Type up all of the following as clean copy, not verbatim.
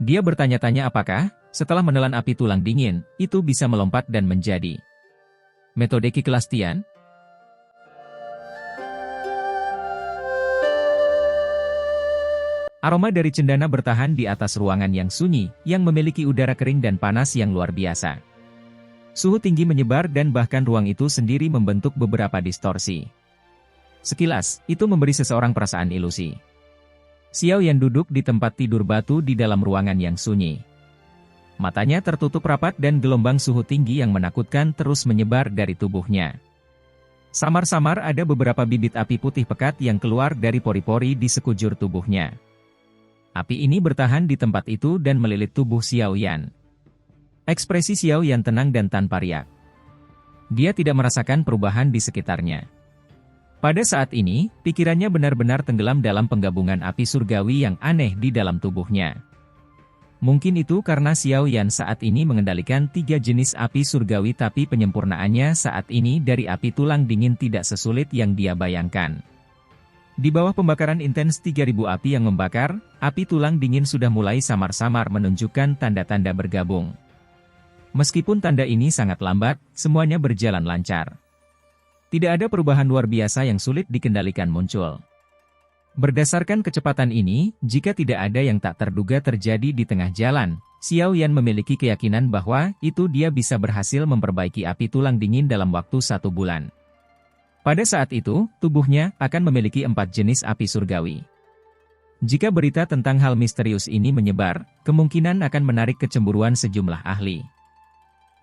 Dia bertanya-tanya apakah, setelah menelan api tulang dingin, itu bisa melompat dan menjadi metode Ki Kelastian. Aroma dari cendana bertahan di atas ruangan yang sunyi, yang memiliki udara kering dan panas yang luar biasa. Suhu tinggi menyebar dan bahkan ruang itu sendiri membentuk beberapa distorsi. Sekilas, itu memberi seseorang perasaan ilusi. Xiao Yan duduk di tempat tidur batu di dalam ruangan yang sunyi. Matanya tertutup rapat dan gelombang suhu tinggi yang menakutkan terus menyebar dari tubuhnya. Samar-samar ada beberapa bibit api putih pekat yang keluar dari pori-pori di sekujur tubuhnya. Api ini bertahan di tempat itu dan melilit tubuh Xiao Yan. Ekspresi Xiao Yan tenang dan tanpa riak. Dia tidak merasakan perubahan di sekitarnya. Pada saat ini, pikirannya benar-benar tenggelam dalam penggabungan api surgawi yang aneh di dalam tubuhnya. Mungkin itu karena Xiao Yan saat ini mengendalikan 3 jenis api surgawi, tapi penyempurnaannya saat ini dari api tulang dingin tidak sesulit yang dia bayangkan. Di bawah pembakaran intens 3000 api yang membakar, api tulang dingin sudah mulai samar-samar menunjukkan tanda-tanda bergabung. Meskipun tanda ini sangat lambat, semuanya berjalan lancar. Tidak ada perubahan luar biasa yang sulit dikendalikan muncul. Berdasarkan kecepatan ini, jika tidak ada yang tak terduga terjadi di tengah jalan, Xiao Yan memiliki keyakinan bahwa itu dia bisa berhasil memperbaiki api tulang dingin dalam waktu 1 bulan. Pada saat itu, tubuhnya akan memiliki 4 jenis api surgawi. Jika berita tentang hal misterius ini menyebar, kemungkinan akan menarik kecemburuan sejumlah ahli.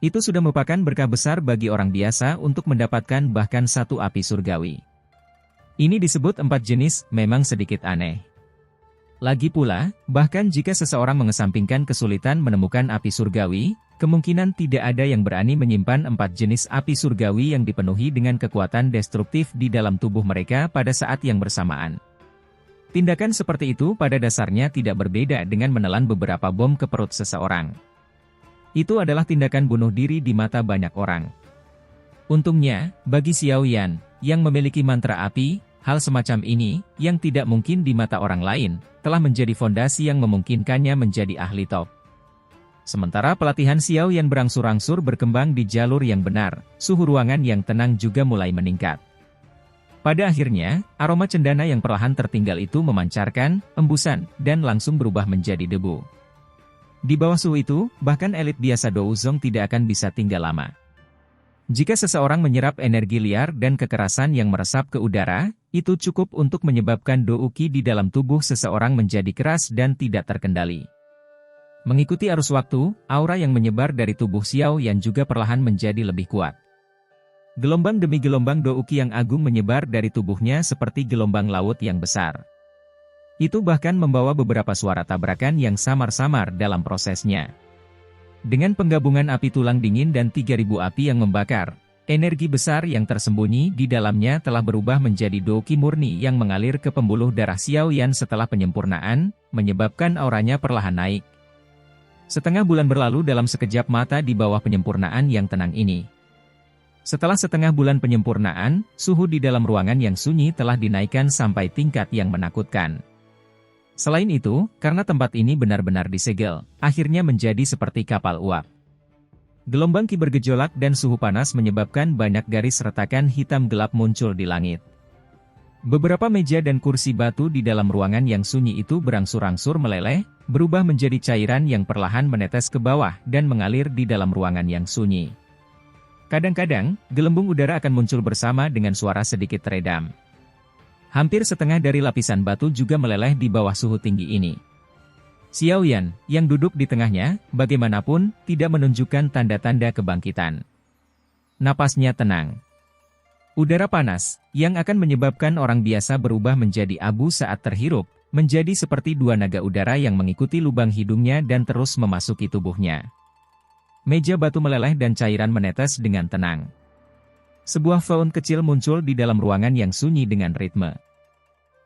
Itu sudah merupakan berkah besar bagi orang biasa untuk mendapatkan bahkan 1 api surgawi. Ini disebut 4 jenis, memang sedikit aneh. Lagi pula, bahkan jika seseorang mengesampingkan kesulitan menemukan api surgawi, kemungkinan tidak ada yang berani menyimpan 4 jenis api surgawi yang dipenuhi dengan kekuatan destruktif di dalam tubuh mereka pada saat yang bersamaan. Tindakan seperti itu pada dasarnya tidak berbeda dengan menelan beberapa bom ke perut seseorang. Itu adalah tindakan bunuh diri di mata banyak orang. Untungnya, bagi Xiao Yan, yang memiliki mantra api, hal semacam ini, yang tidak mungkin di mata orang lain, telah menjadi fondasi yang memungkinkannya menjadi ahli top. Sementara pelatihan Xiao Yan berangsur-angsur berkembang di jalur yang benar, suhu ruangan yang tenang juga mulai meningkat. Pada akhirnya, aroma cendana yang perlahan tertinggal itu memancarkan embusan dan langsung berubah menjadi debu. Di bawah suhu itu, bahkan elit biasa Douzong tidak akan bisa tinggal lama. Jika seseorang menyerap energi liar dan kekerasan yang meresap ke udara, itu cukup untuk menyebabkan douki di dalam tubuh seseorang menjadi keras dan tidak terkendali. Mengikuti arus waktu, aura yang menyebar dari tubuh Xiao Yan juga perlahan menjadi lebih kuat. Gelombang demi gelombang douki yang agung menyebar dari tubuhnya seperti gelombang laut yang besar. Itu bahkan membawa beberapa suara tabrakan yang samar-samar dalam prosesnya. Dengan penggabungan api tulang dingin dan 3000 api yang membakar, energi besar yang tersembunyi di dalamnya telah berubah menjadi douki murni yang mengalir ke pembuluh darah Xiao Yan setelah penyempurnaan, menyebabkan auranya perlahan naik. Setengah bulan berlalu dalam sekejap mata di bawah penyempurnaan yang tenang ini. Setelah setengah bulan penyempurnaan, suhu di dalam ruangan yang sunyi telah dinaikkan sampai tingkat yang menakutkan. Selain itu, karena tempat ini benar-benar disegel, akhirnya menjadi seperti kapal uap. Gelombang ki bergejolak dan suhu panas menyebabkan banyak garis retakan hitam gelap muncul di langit. Beberapa meja dan kursi batu di dalam ruangan yang sunyi itu berangsur-angsur meleleh, berubah menjadi cairan yang perlahan menetes ke bawah dan mengalir di dalam ruangan yang sunyi. Kadang-kadang, gelembung udara akan muncul bersama dengan suara sedikit teredam. Hampir setengah dari lapisan batu juga meleleh di bawah suhu tinggi ini. Xiao Yan, yang duduk di tengahnya, bagaimanapun, tidak menunjukkan tanda-tanda kebangkitan. Napasnya tenang. Udara panas, yang akan menyebabkan orang biasa berubah menjadi abu saat terhirup, menjadi seperti 2 naga udara yang mengikuti lubang hidungnya dan terus memasuki tubuhnya. Meja batu meleleh dan cairan menetes dengan tenang. Sebuah faun kecil muncul di dalam ruangan yang sunyi dengan ritme.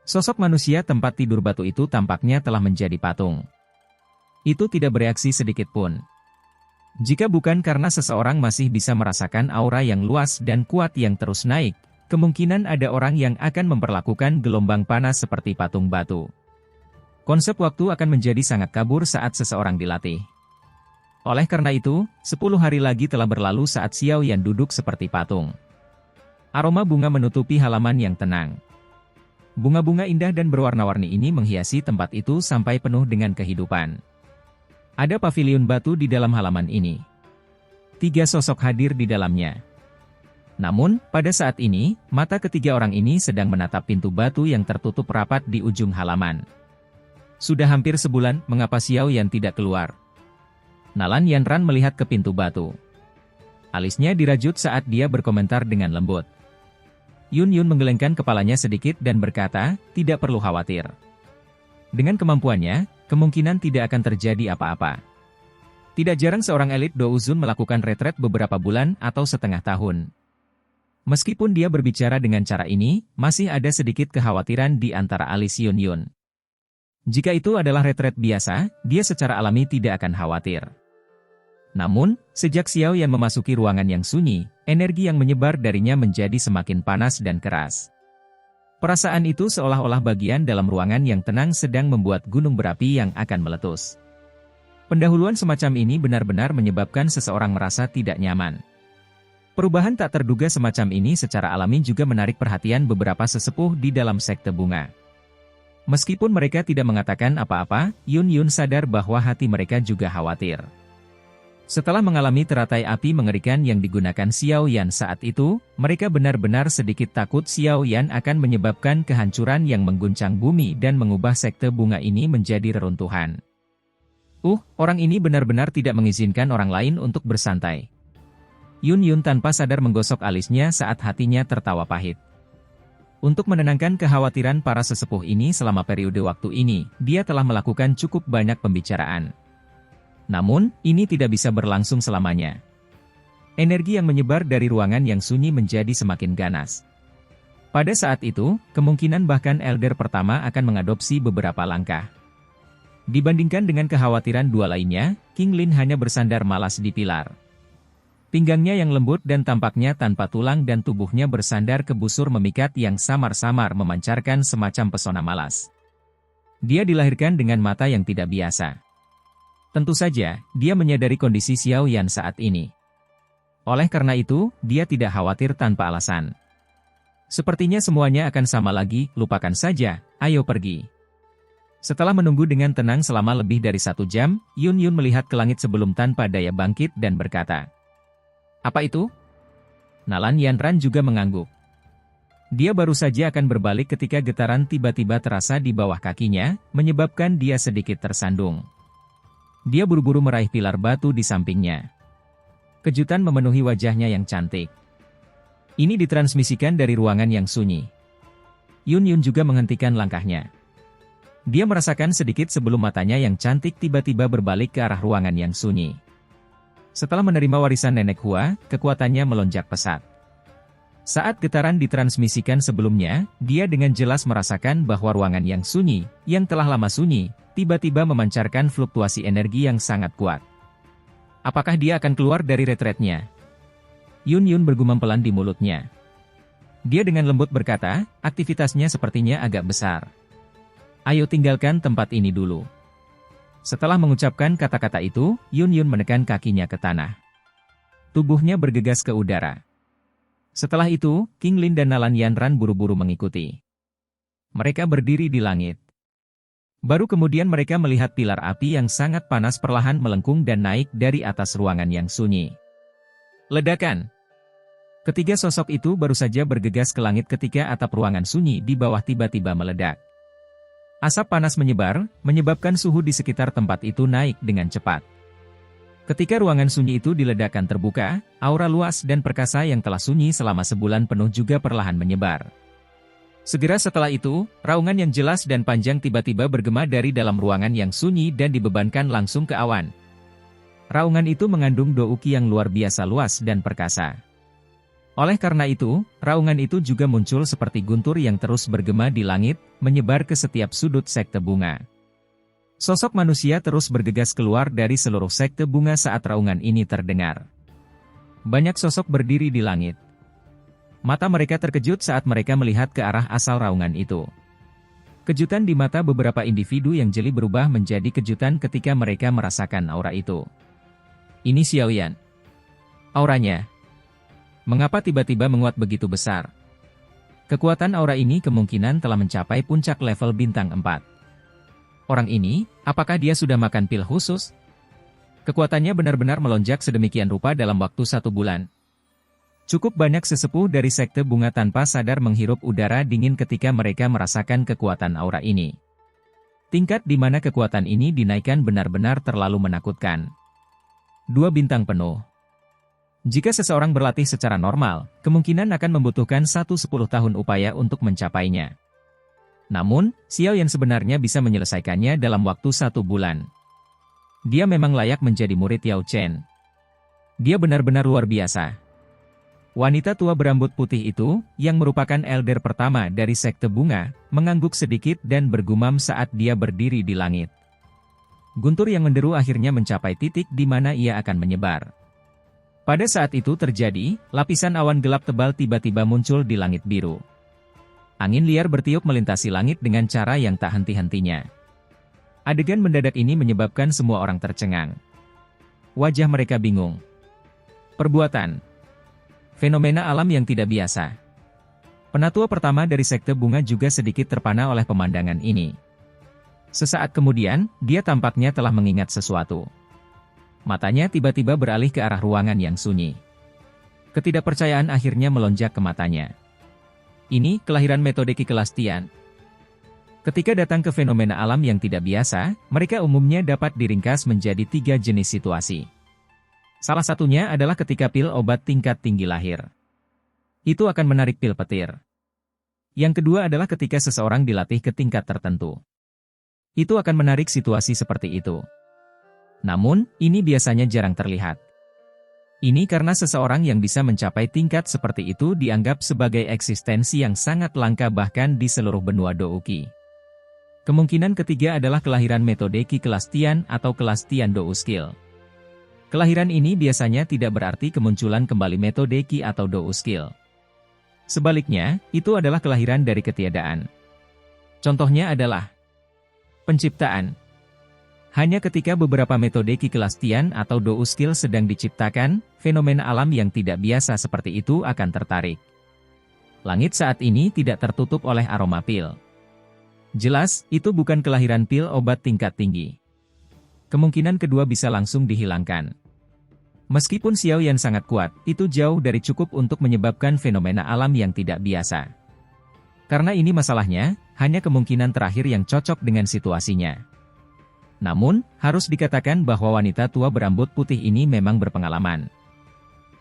Sosok manusia tempat tidur batu itu tampaknya telah menjadi patung. Itu tidak bereaksi sedikit pun. Jika bukan karena seseorang masih bisa merasakan aura yang luas dan kuat yang terus naik, kemungkinan ada orang yang akan memperlakukan gelombang panas seperti patung batu. Konsep waktu akan menjadi sangat kabur saat seseorang dilatih. Oleh karena itu, 10 hari lagi telah berlalu saat Xiao Yan duduk seperti patung. Aroma bunga menutupi halaman yang tenang. Bunga-bunga indah dan berwarna-warni ini menghiasi tempat itu sampai penuh dengan kehidupan. Ada paviliun batu di dalam halaman ini. 3 sosok hadir di dalamnya. Namun, pada saat ini, mata ketiga orang ini sedang menatap pintu batu yang tertutup rapat di ujung halaman. Sudah hampir sebulan, mengapa Xiao Yan tidak keluar? Nalan Yanran melihat ke pintu batu. Alisnya dirajut saat dia berkomentar dengan lembut. Yun Yun menggelengkan kepalanya sedikit dan berkata, tidak perlu khawatir. Dengan kemampuannya, kemungkinan tidak akan terjadi apa-apa. Tidak jarang seorang elit Douzun melakukan retret beberapa bulan atau setengah tahun. Meskipun dia berbicara dengan cara ini, masih ada sedikit kekhawatiran di antara alis Yun Yun. Jika itu adalah retret biasa, dia secara alami tidak akan khawatir. Namun, sejak Xiao Yan memasuki ruangan yang sunyi, energi yang menyebar darinya menjadi semakin panas dan keras. Perasaan itu seolah-olah bagian dalam ruangan yang tenang sedang membuat gunung berapi yang akan meletus. Pendahuluan semacam ini benar-benar menyebabkan seseorang merasa tidak nyaman. Perubahan tak terduga semacam ini secara alami juga menarik perhatian beberapa sesepuh di dalam sekte bunga. Meskipun mereka tidak mengatakan apa-apa, Yun Yun sadar bahwa hati mereka juga khawatir. Setelah mengalami teratai api mengerikan yang digunakan Xiao Yan saat itu, mereka benar-benar sedikit takut Xiao Yan akan menyebabkan kehancuran yang mengguncang bumi dan mengubah sekte bunga ini menjadi reruntuhan. Orang ini benar-benar tidak mengizinkan orang lain untuk bersantai. Yun Yun tanpa sadar menggosok alisnya saat hatinya tertawa pahit. Untuk menenangkan kekhawatiran para sesepuh ini selama periode waktu ini, dia telah melakukan cukup banyak pembicaraan. Namun, ini tidak bisa berlangsung selamanya. Energi yang menyebar dari ruangan yang sunyi menjadi semakin ganas. Pada saat itu, kemungkinan bahkan Elder pertama akan mengadopsi beberapa langkah. Dibandingkan dengan kekhawatiran dua lainnya, King Lin hanya bersandar malas di pilar. Pinggangnya yang lembut dan tampaknya tanpa tulang dan tubuhnya bersandar ke busur memikat yang samar-samar memancarkan semacam pesona malas. Dia dilahirkan dengan mata yang tidak biasa. Tentu saja, dia menyadari kondisi Xiao Yan saat ini. Oleh karena itu, dia tidak khawatir tanpa alasan. Sepertinya semuanya akan sama lagi, lupakan saja, ayo pergi. Setelah menunggu dengan tenang selama lebih dari 1 jam, Yun Yun melihat ke langit sebelum tanpa daya bangkit dan berkata, "Apa itu?" Nalan Yanran juga mengangguk. Dia baru saja akan berbalik ketika getaran tiba-tiba terasa di bawah kakinya, menyebabkan dia sedikit tersandung. Dia buru-buru meraih pilar batu di sampingnya. Kejutan memenuhi wajahnya yang cantik. Ini ditransmisikan dari ruangan yang sunyi. Yun Yun juga menghentikan langkahnya. Dia merasakan sedikit sebelum matanya yang cantik tiba-tiba berbalik ke arah ruangan yang sunyi. Setelah menerima warisan Nenek Hua, kekuatannya melonjak pesat. Saat getaran ditransmisikan sebelumnya, dia dengan jelas merasakan bahwa ruangan yang sunyi, yang telah lama sunyi, tiba-tiba memancarkan fluktuasi energi yang sangat kuat. Apakah dia akan keluar dari retretnya? Yun Yun bergumam pelan di mulutnya. Dia dengan lembut berkata, aktivitasnya sepertinya agak besar. Ayo tinggalkan tempat ini dulu. Setelah mengucapkan kata-kata itu, Yun Yun menekan kakinya ke tanah. Tubuhnya bergegas ke udara. Setelah itu, King Lin dan Nalan Yanran buru-buru mengikuti. Mereka berdiri di langit. Baru kemudian mereka melihat pilar api yang sangat panas perlahan melengkung dan naik dari atas ruangan yang sunyi. Ledakan! Ketiga sosok itu baru saja bergegas ke langit ketika atap ruangan sunyi di bawah tiba-tiba meledak. Asap panas menyebar, menyebabkan suhu di sekitar tempat itu naik dengan cepat. Ketika ruangan sunyi itu diledakkan terbuka, aura luas dan perkasa yang telah sunyi selama sebulan penuh juga perlahan menyebar. Segera setelah itu, raungan yang jelas dan panjang tiba-tiba bergema dari dalam ruangan yang sunyi dan dibebankan langsung ke awan. Raungan itu mengandung douki yang luar biasa luas dan perkasa. Oleh karena itu, raungan itu juga muncul seperti guntur yang terus bergema di langit, menyebar ke setiap sudut sekte bunga. Sosok manusia terus bergegas keluar dari seluruh sekte bunga saat raungan ini terdengar. Banyak sosok berdiri di langit. Mata mereka terkejut saat mereka melihat ke arah asal raungan itu. Kejutan di mata beberapa individu yang jeli berubah menjadi kejutan ketika mereka merasakan aura itu. Ini Xiaoyan. Auranya. Mengapa tiba-tiba menguat begitu besar? Kekuatan aura ini kemungkinan telah mencapai puncak level bintang 4. Orang ini, apakah dia sudah makan pil khusus? Kekuatannya benar-benar melonjak sedemikian rupa dalam waktu 1 bulan. Cukup banyak sesepuh dari sekte bunga tanpa sadar menghirup udara dingin ketika mereka merasakan kekuatan aura ini. Tingkat di mana kekuatan ini dinaikkan benar-benar terlalu menakutkan. 2 bintang penuh. Jika seseorang berlatih secara normal, kemungkinan akan membutuhkan 10 tahun upaya untuk mencapainya. Namun, Xiaoyan sebenarnya bisa menyelesaikannya dalam waktu 1 bulan. Dia memang layak menjadi murid Yao Chen. Dia benar-benar luar biasa. Wanita tua berambut putih itu, yang merupakan elder pertama dari sekte bunga, mengangguk sedikit dan bergumam saat dia berdiri di langit. Guntur yang menderu akhirnya mencapai titik di mana ia akan menyebar. Pada saat itu terjadi, lapisan awan gelap tebal tiba-tiba muncul di langit biru. Angin liar bertiup melintasi langit dengan cara yang tak henti-hentinya. Adegan mendadak ini menyebabkan semua orang tercengang. Wajah mereka bingung. Perbuatan. Fenomena alam yang tidak biasa. Penatua pertama dari sekte bunga juga sedikit terpana oleh pemandangan ini. Sesaat kemudian, dia tampaknya telah mengingat sesuatu. Matanya tiba-tiba beralih ke arah ruangan yang sunyi. Ketidakpercayaan akhirnya melonjak ke matanya. Ini kelahiran metode Ki Kelastian. Ketika datang ke fenomena alam yang tidak biasa, mereka umumnya dapat diringkas menjadi 3 jenis situasi. Salah satunya adalah ketika pil obat tingkat tinggi lahir. Itu akan menarik pil petir. Yang kedua adalah ketika seseorang dilatih ke tingkat tertentu. Itu akan menarik situasi seperti itu. Namun, ini biasanya jarang terlihat. Ini karena seseorang yang bisa mencapai tingkat seperti itu dianggap sebagai eksistensi yang sangat langka bahkan di seluruh benua Douki. Kemungkinan ketiga adalah kelahiran metode Ki Kelastian atau Kelastian Dou Skill. Kelahiran ini biasanya tidak berarti kemunculan kembali metode Ki atau Dou Skill. Sebaliknya, itu adalah kelahiran dari ketiadaan. Contohnya adalah penciptaan. Hanya ketika beberapa metode Ki Kelastian atau Dou Skill sedang diciptakan, fenomena alam yang tidak biasa seperti itu akan tertarik. Langit saat ini tidak tertutup oleh aroma pil. Jelas, itu bukan kelahiran pil obat tingkat tinggi. Kemungkinan kedua bisa langsung dihilangkan. Meskipun Xiaoyan sangat kuat, itu jauh dari cukup untuk menyebabkan fenomena alam yang tidak biasa. Karena ini masalahnya, hanya kemungkinan terakhir yang cocok dengan situasinya. Namun, harus dikatakan bahwa wanita tua berambut putih ini memang berpengalaman.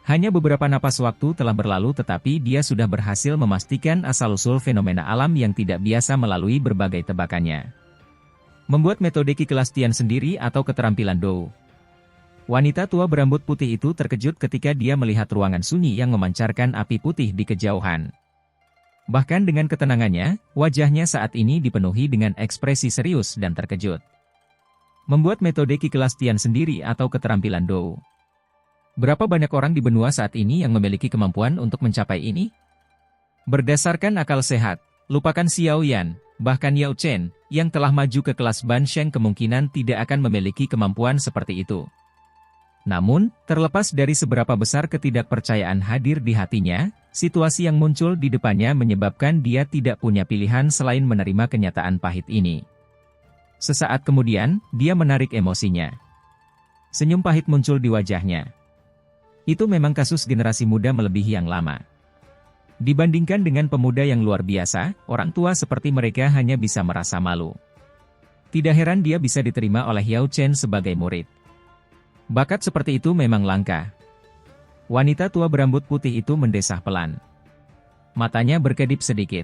Hanya beberapa napas waktu telah berlalu tetapi dia sudah berhasil memastikan asal-usul fenomena alam yang tidak biasa melalui berbagai tebakannya. Membuat metode Ki Kelastian sendiri atau keterampilan Dou. Wanita tua berambut putih itu terkejut ketika dia melihat ruangan sunyi yang memancarkan api putih di kejauhan. Bahkan dengan ketenangannya, wajahnya saat ini dipenuhi dengan ekspresi serius dan terkejut. Membuat metode Ki Kelastian sendiri atau keterampilan Dou. Berapa banyak orang di benua saat ini yang memiliki kemampuan untuk mencapai ini? Berdasarkan akal sehat, lupakan Xiaoyan, bahkan Yao Chen, yang telah maju ke kelas Ban Sheng kemungkinan tidak akan memiliki kemampuan seperti itu. Namun, terlepas dari seberapa besar ketidakpercayaan hadir di hatinya, situasi yang muncul di depannya menyebabkan dia tidak punya pilihan selain menerima kenyataan pahit ini. Sesaat kemudian, dia menarik emosinya. Senyum pahit muncul di wajahnya. Itu memang kasus generasi muda melebihi yang lama. Dibandingkan dengan pemuda yang luar biasa, orang tua seperti mereka hanya bisa merasa malu. Tidak heran dia bisa diterima oleh Yao Chen sebagai murid. Bakat seperti itu memang langka. Wanita tua berambut putih itu mendesah pelan. Matanya berkedip sedikit.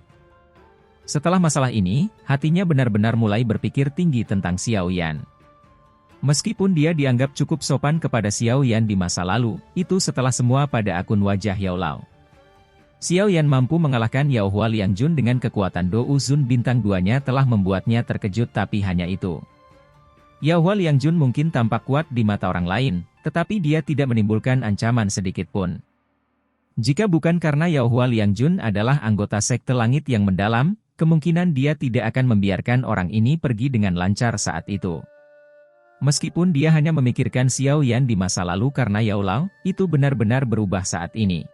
Setelah masalah ini, hatinya benar-benar mulai berpikir tinggi tentang Xiaoyan. Meskipun dia dianggap cukup sopan kepada Xiaoyan di masa lalu, itu setelah semua pada akun wajah Yao Lao. Xiaoyan mampu mengalahkan Yao Hua Liangjun dengan kekuatan Dou Zun bintang 2-nya telah membuatnya terkejut tapi hanya itu. Yao Hua Liangjun mungkin tampak kuat di mata orang lain, tetapi dia tidak menimbulkan ancaman sedikit pun. Jika bukan karena Yao Hua Liangjun adalah anggota sekte langit yang mendalam, kemungkinan dia tidak akan membiarkan orang ini pergi dengan lancar saat itu. Meskipun dia hanya memikirkan Xiao Yan di masa lalu karena Yao Lao, itu benar-benar berubah saat ini.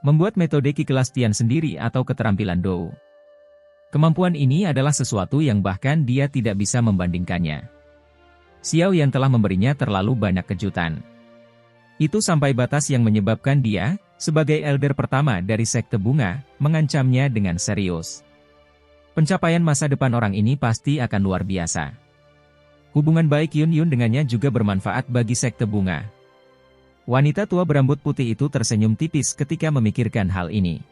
Membuat metode Qi kelas Tian sendiri atau keterampilan Dou. Kemampuan ini adalah sesuatu yang bahkan dia tidak bisa membandingkannya. Xiao Yan telah memberinya terlalu banyak kejutan. Itu sampai batas yang menyebabkan dia, sebagai elder pertama dari sekte bunga, mengancamnya dengan serius. Pencapaian masa depan orang ini pasti akan luar biasa. Hubungan baik Yun Yun dengannya juga bermanfaat bagi sekte bunga. Wanita tua berambut putih itu tersenyum tipis ketika memikirkan hal ini.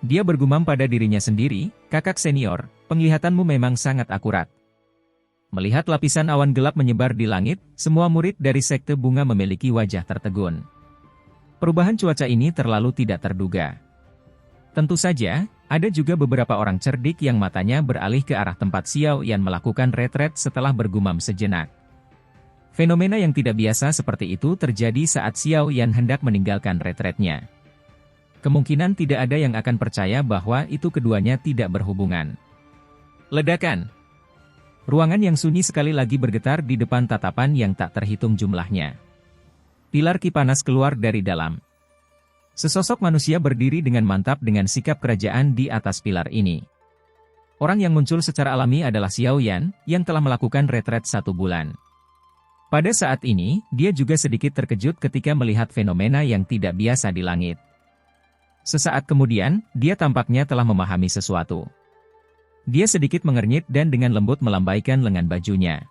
Dia bergumam pada dirinya sendiri, "Kakak senior, penglihatanmu memang sangat akurat." Melihat lapisan awan gelap menyebar di langit, semua murid dari sekte bunga memiliki wajah tertegun. Perubahan cuaca ini terlalu tidak terduga. Tentu saja, ada juga beberapa orang cerdik yang matanya beralih ke arah tempat Xiao Yan melakukan retret setelah bergumam sejenak. Fenomena yang tidak biasa seperti itu terjadi saat Xiao Yan hendak meninggalkan retretnya. Kemungkinan tidak ada yang akan percaya bahwa itu keduanya tidak berhubungan. Ledakan. Ruangan yang sunyi sekali lagi bergetar di depan tatapan yang tak terhitung jumlahnya. Pilar Qi panas keluar dari dalam. Sesosok manusia berdiri dengan mantap dengan sikap kerajaan di atas pilar ini. Orang yang muncul secara alami adalah Xiao Yan, yang telah melakukan retret 1 bulan. Pada saat ini, dia juga sedikit terkejut ketika melihat fenomena yang tidak biasa di langit. Sesaat kemudian, dia tampaknya telah memahami sesuatu. Dia sedikit mengernyit dan dengan lembut melambaikan lengan bajunya.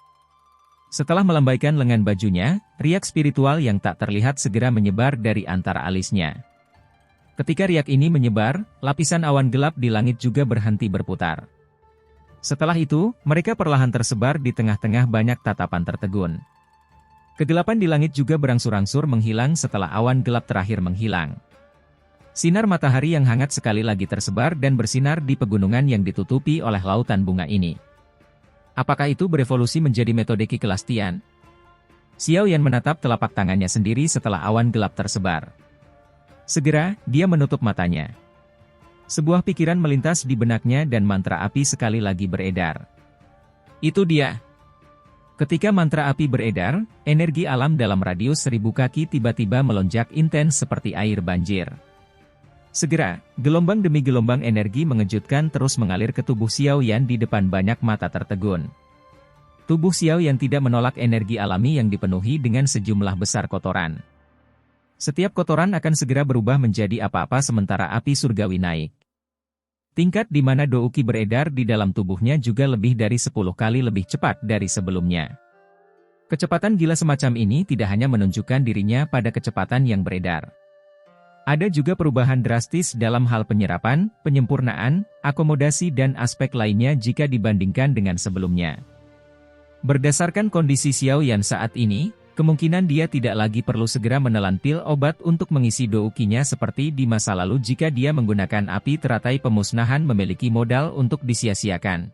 Setelah melambaikan lengan bajunya, riak spiritual yang tak terlihat segera menyebar dari antara alisnya. Ketika riak ini menyebar, lapisan awan gelap di langit juga berhenti berputar. Setelah itu, mereka perlahan tersebar di tengah-tengah banyak tatapan tertegun. Kegelapan di langit juga berangsur-angsur menghilang setelah awan gelap terakhir menghilang. Sinar matahari yang hangat sekali lagi tersebar dan bersinar di pegunungan yang ditutupi oleh lautan bunga ini. Apakah itu berevolusi menjadi metode Qi kelas Tian? Xiao Yan menatap telapak tangannya sendiri setelah awan gelap tersebar. Segera, dia menutup matanya. Sebuah pikiran melintas di benaknya dan mantra api sekali lagi beredar. Itu dia. Ketika mantra api beredar, energi alam dalam radius 1000 kaki tiba-tiba melonjak intens seperti air banjir. Segera, gelombang demi gelombang energi mengejutkan terus mengalir ke tubuh Xiao Yan di depan banyak mata tertegun. Tubuh Xiao Yan tidak menolak energi alami yang dipenuhi dengan sejumlah besar kotoran. Setiap kotoran akan segera berubah menjadi apa-apa sementara api surgawi naik. Tingkat di mana Dou Qi beredar di dalam tubuhnya juga lebih dari 10 kali lebih cepat dari sebelumnya. Kecepatan gila semacam ini tidak hanya menunjukkan dirinya pada kecepatan yang beredar. Ada juga perubahan drastis dalam hal penyerapan, penyempurnaan, akomodasi dan aspek lainnya jika dibandingkan dengan sebelumnya. Berdasarkan kondisi Xiao Yan saat ini, kemungkinan dia tidak lagi perlu segera menelan pil obat untuk mengisi Dou Qi-nya seperti di masa lalu jika dia menggunakan api teratai pemusnahan memiliki modal untuk disia-siakan.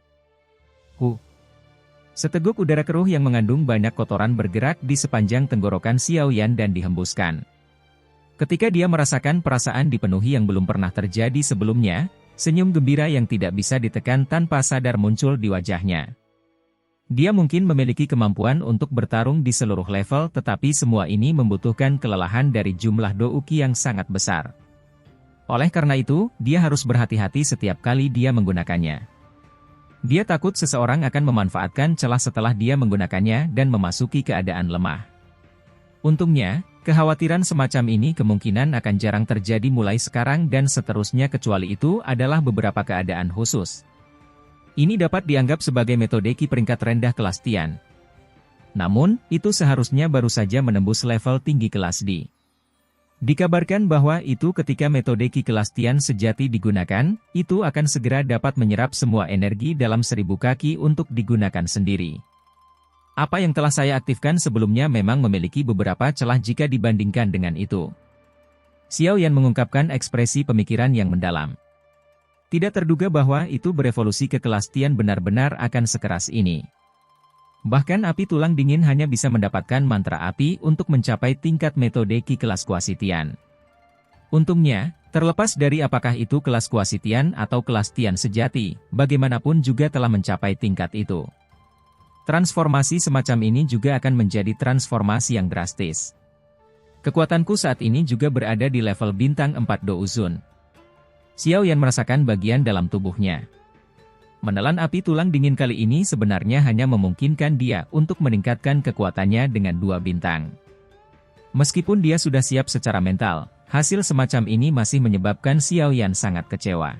Seteguk udara keruh yang mengandung banyak kotoran bergerak di sepanjang tenggorokan Xiao Yan dan dihembuskan. Ketika dia merasakan perasaan dipenuhi yang belum pernah terjadi sebelumnya, senyum gembira yang tidak bisa ditekan tanpa sadar muncul di wajahnya. Dia mungkin memiliki kemampuan untuk bertarung di seluruh level tetapi semua ini membutuhkan kelelahan dari jumlah Dou Qi yang sangat besar. Oleh karena itu, dia harus berhati-hati setiap kali dia menggunakannya. Dia takut seseorang akan memanfaatkan celah setelah dia menggunakannya dan memasuki keadaan lemah. Untungnya, kekhawatiran semacam ini kemungkinan akan jarang terjadi mulai sekarang dan seterusnya kecuali itu adalah beberapa keadaan khusus. Ini dapat dianggap sebagai metode Qi peringkat rendah kelas Tian. Namun, itu seharusnya baru saja menembus level tinggi kelas D. Dikabarkan bahwa itu ketika metode Qi kelas Tian sejati digunakan, itu akan segera dapat menyerap semua energi dalam 1000 kaki untuk digunakan sendiri. Apa yang telah saya aktifkan sebelumnya memang memiliki beberapa celah jika dibandingkan dengan itu. Xiao Yan mengungkapkan ekspresi pemikiran yang mendalam. Tidak terduga bahwa itu berevolusi ke kelas Tian benar-benar akan sekeras ini. Bahkan api tulang dingin hanya bisa mendapatkan mantra api untuk mencapai tingkat metode Qi kelas Kuasi Tian. Untungnya, Terlepas dari apakah itu kelas Kuasi Tian atau kelas Tian sejati, bagaimanapun juga telah mencapai tingkat itu. Transformasi semacam ini juga akan menjadi transformasi yang drastis. Kekuatanku saat ini juga berada di level bintang 4 Douzun. Xiao Yan merasakan bagian dalam tubuhnya. Menelan api tulang dingin kali ini sebenarnya hanya memungkinkan dia untuk meningkatkan kekuatannya dengan 2 bintang. Meskipun dia sudah siap secara mental, hasil semacam ini masih menyebabkan Xiao Yan sangat kecewa.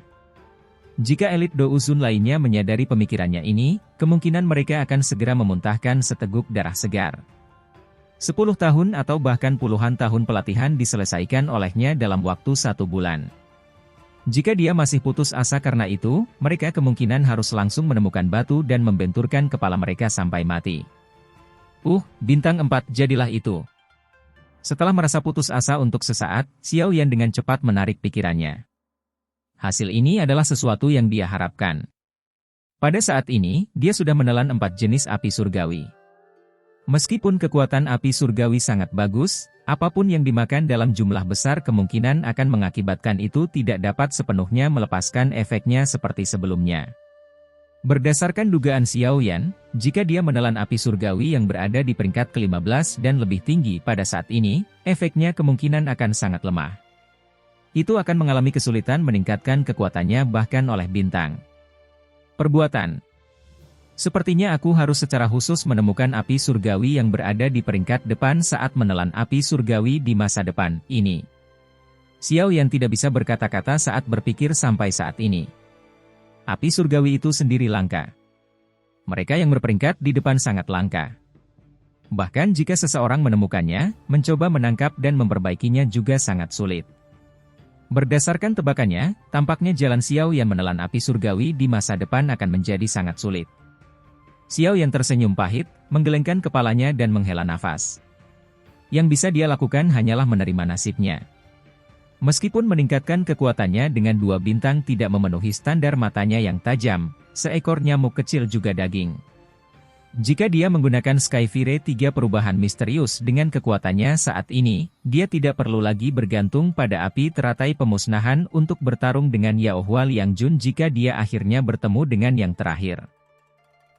Jika elit Douzun lainnya menyadari pemikirannya ini, kemungkinan mereka akan segera memuntahkan seteguk darah segar. 10 tahun atau bahkan puluhan tahun pelatihan diselesaikan olehnya dalam waktu 1 bulan. Jika dia masih putus asa karena itu, mereka kemungkinan harus langsung menemukan batu dan membenturkan kepala mereka sampai mati. Bintang 4 jadilah itu. Setelah merasa putus asa untuk sesaat, Xiao Yan dengan cepat menarik pikirannya. Hasil ini adalah sesuatu yang dia harapkan. Pada saat ini, dia sudah menelan 4 jenis api surgawi. Meskipun kekuatan api surgawi sangat bagus, apapun yang dimakan dalam jumlah besar kemungkinan akan mengakibatkan itu tidak dapat sepenuhnya melepaskan efeknya seperti sebelumnya. Berdasarkan dugaan Xiao Yan, jika dia menelan api surgawi yang berada di peringkat ke-15 dan lebih tinggi pada saat ini, efeknya kemungkinan akan sangat lemah. Itu akan mengalami kesulitan meningkatkan kekuatannya bahkan oleh bintang. Perbuatan. Sepertinya aku harus secara khusus menemukan api surgawi yang berada di peringkat depan saat menelan api surgawi di masa depan ini. Xiao Yan tidak bisa berkata-kata saat berpikir sampai saat ini. Api surgawi itu sendiri langka. Mereka yang berperingkat di depan sangat langka. Bahkan jika seseorang menemukannya, mencoba menangkap dan memperbaikinya juga sangat sulit. Berdasarkan tebakannya, tampaknya jalan Xiao Yan menelan api surgawi di masa depan akan menjadi sangat sulit. Xiao Yan tersenyum pahit, menggelengkan kepalanya dan menghela nafas. Yang bisa dia lakukan hanyalah menerima nasibnya. Meskipun meningkatkan kekuatannya dengan 2 bintang tidak memenuhi standar matanya yang tajam, seekor nyamuk kecil juga daging. Jika dia menggunakan Skyfire 3 perubahan misterius dengan kekuatannya saat ini, dia tidak perlu lagi bergantung pada api teratai pemusnahan untuk bertarung dengan Yaohua Liangjun jika dia akhirnya bertemu dengan yang terakhir.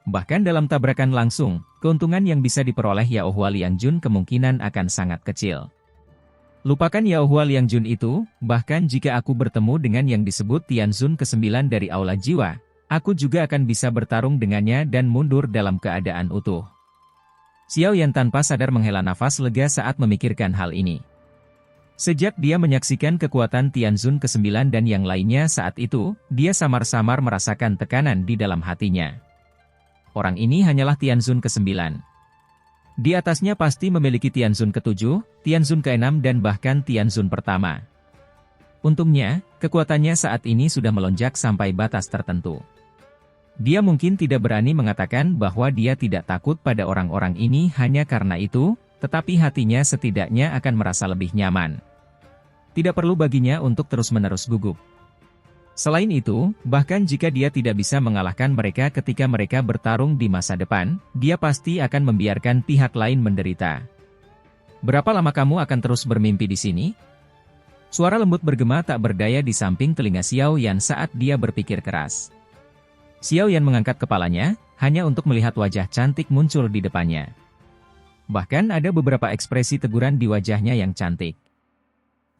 Bahkan dalam tabrakan langsung, keuntungan yang bisa diperoleh Yaohua Liangjun kemungkinan akan sangat kecil. Lupakan Yaohua Liangjun itu, bahkan jika aku bertemu dengan yang disebut Tianzun ke-9 dari Aula Jiwa, aku juga akan bisa bertarung dengannya dan mundur dalam keadaan utuh. Xiao Yan tanpa sadar menghela nafas lega saat memikirkan hal ini. Sejak dia menyaksikan kekuatan Tianzun ke-9 dan yang lainnya saat itu, dia samar-samar merasakan tekanan di dalam hatinya. Orang ini hanyalah Tianzun ke-9. Di atasnya pasti memiliki Tianzun ke-7, Tianzun ke-6 dan bahkan Tianzun pertama. Untungnya, kekuatannya saat ini sudah melonjak sampai batas tertentu. Dia mungkin tidak berani mengatakan bahwa dia tidak takut pada orang-orang ini hanya karena itu, tetapi hatinya setidaknya akan merasa lebih nyaman. Tidak perlu baginya untuk terus-menerus gugup. Selain itu, bahkan jika dia tidak bisa mengalahkan mereka ketika mereka bertarung di masa depan, dia pasti akan membiarkan pihak lain menderita. Berapa lama kamu akan terus bermimpi di sini? Suara lembut bergema tak berdaya di samping telinga Xiao Yan saat dia berpikir keras. Xiao Yan mengangkat kepalanya, hanya untuk melihat wajah cantik muncul di depannya. Bahkan ada beberapa ekspresi teguran di wajahnya yang cantik.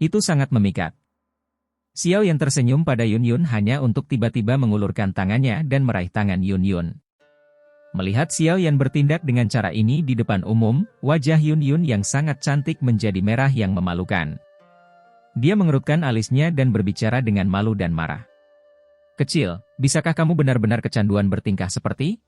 Itu sangat memikat. Xiao Yan tersenyum pada Yun Yun hanya untuk tiba-tiba mengulurkan tangannya dan meraih tangan Yun Yun. Melihat Xiao Yan bertindak dengan cara ini di depan umum, wajah Yun Yun yang sangat cantik menjadi merah yang memalukan. Dia mengerutkan alisnya dan berbicara dengan malu dan marah. Kecil, bisakah kamu benar-benar kecanduan bertingkah seperti?